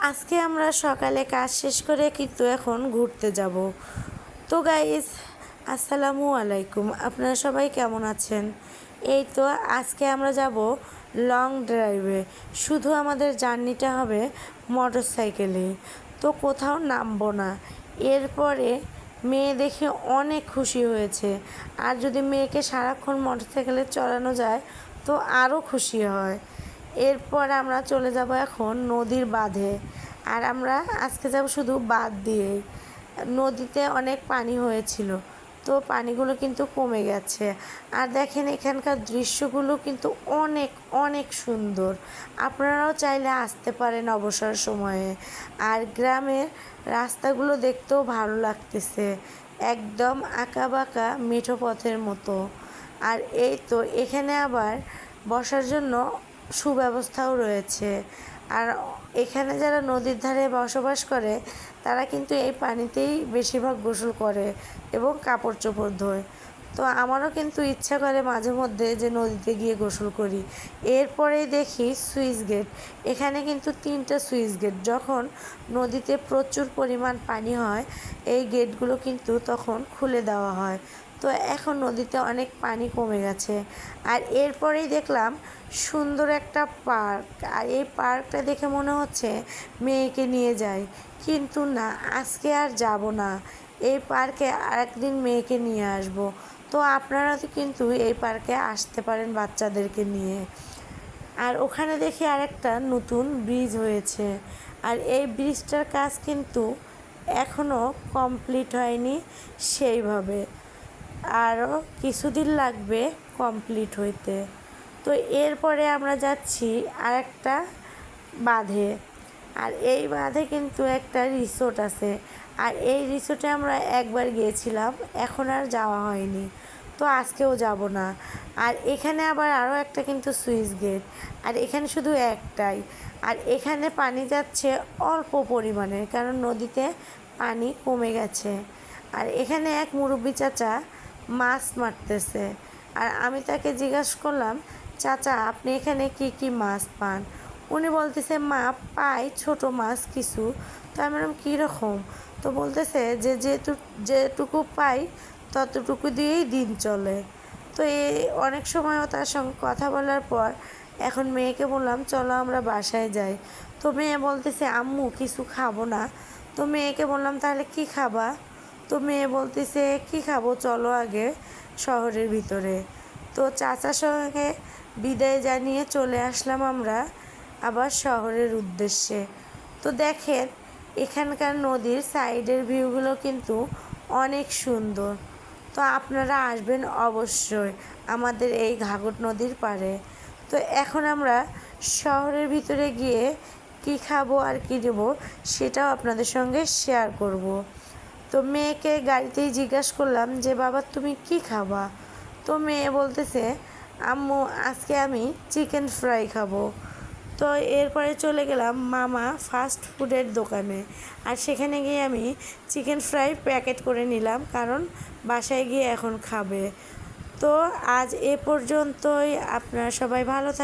আজকে আমরা সকালে কাজ শেষ করে কিন্তু এখন ঘুরতে যাব। তো গাইস, আসসালামু আলাইকুম, আপনারা সবাই কেমন আছেন? এই তো আজকে আমরা যাব লং ড্রাইভে। শুধু আমাদের জার্নিটা হবে মোটর সাইকেলে, তো কোথাও নামবো না। এরপরে মেয়ে দেখে অনেক খুশি হয়েছে, আর যদি মেয়েকে সারাক্ষণ মোটর সাইকেলে চড়ানো যায় তো আরও খুশি হয়। এরপর আমরা চলে যাব এখন নদীর বাঁধে। আর আমরা আজকে যাব শুধু বাঁধ দিয়ে। নদীতে অনেক পানি হয়েছিল, তো পানিগুলো কিন্তু কমে গেছে। আর দেখেন এখানকার দৃশ্যগুলো কিন্তু অনেক অনেক সুন্দর। আপনারাও চাইলে আসতে পারেন অবসর সময়ে। আর গ্রামের রাস্তাগুলো দেখতেও ভালো লাগতেছে, একদম আঁকাবাঁকা মেঠো পথের মতো। আর এই তো এখানে আবার বসার জন্য সুব্যবস্থাও রয়েছে। আর এখানে যারা নদীর ধারে বসবাস করে তারা কিন্তু এই পানিতেই বেশিরভাগ গোসল করে এবং কাপড় চোপড় ধোয়। তো আমারও কিন্তু ইচ্ছা করে মাঝে মধ্যে যে নদীতে গিয়ে গোসল করি। এরপরেই দেখি সুইচ গেট। এখানে কিন্তু 3টা সুইচ গেট। যখন নদীতে প্রচুর পরিমাণ পানি হয় এই গেটগুলো কিন্তু তখন খুলে দেওয়া হয়। তো এখন নদীতে অনেক পানি কমে গেছে। আর এরপরেই দেখলাম সুন্দর একটা পার্ক। আর এই পার্কটা দেখে মনে হচ্ছে মেয়েকে নিয়ে যাই, কিন্তু না, আজকে আর যাব না। এই পার্কে আরেকদিন মেয়েকে নিয়ে আসব। তো আপনারা তো কিন্তু এই পার্কে আসতে পারেন বাচ্চাদেরকে নিয়ে। আর ওখানে দেখি আরেকটা নতুন ব্রিজ হয়েছে। আর এই ব্রিজটার কাজ কিন্তু এখনও কমপ্লিট হয়নি সেইভাবে, আরও কিছুদিন লাগবে কমপ্লিট হইতে। তো এরপরে আমরা যাচ্ছি আরেকটা বাঁধে। আর এই বাঁধে কিন্তু একটা রিসোর্ট আছে। আর এই রিসোর্টে আমরা একবার গিয়েছিলাম, এখন আর যাওয়া হয়নি, তো আজকেও যাব না। আর এখানে আবার আরও একটা কিন্তু সুইচ গেট। আর এখানে শুধু একটাই। আর এখানে পানি যাচ্ছে অল্প পরিমাণে, কারণ নদীতে পানি কমে গেছে। আর এখানে এক মুরব্বি চাচা মাছ মারতেছে। আর আমি তাকে জিজ্ঞাসা করলাম, চাচা আপনি এখানে কি কি মাছ পান? উনি বলতেছে মা পাই ছোট মাছ কিছু। তো আমি বললাম কীরকম? তো বলতেছে যে যেটুকু পাই ততটুকু দিয়েই দিন চলে। তো এই অনেক সময়ও তার সঙ্গে কথা বলার পর এখন মেয়েকে বললাম চলো আমরা বাসায় যাই। তো মেয়ে বলতেছে আম্মু কিছু খাবো না। তো মেয়েকে বললাম তাহলে কি খাবা? তো মেয়ে বলতেছে কি খাবো, চলো আগে শহরের ভিতরে। তো চাচার সঙ্গে বিদায় জানিয়ে চলে আসলাম আমরা আবার শহরের উদ্দেশ্যে। তো দেখেন এখানকার নদীর সাইডের ভিউগুলো কিন্তু অনেক সুন্দর। তো আপনারা আসবেন অবশ্যই আমাদের এই ঘাঘট নদীর পাড়ে। তো এখন আমরা শহরের ভিতরে গিয়ে কি খাবো আর কি নেবো সেটাও আপনাদের সঙ্গে শেয়ার করব। তো মেয়েকে গাড়িতেই জিজ্ঞাসা করলাম যে বাবা তুমি কি খাবা? তো মেয়ে বলতেছে আম্মু আজকে আমি চিকেন ফ্রাই খাবো। তো এরপরে চলে গেলাম মামা ফাস্ট ফুডের দোকানে। আর সেখানে গিয়ে আমি চিকেন ফ্রাই প্যাকেট করে নিলাম, কারণ বাসায় গিয়ে এখন খাবে। তো আজ এ পর্যন্তই। আপনারা সবাই ভালো থাকবেন।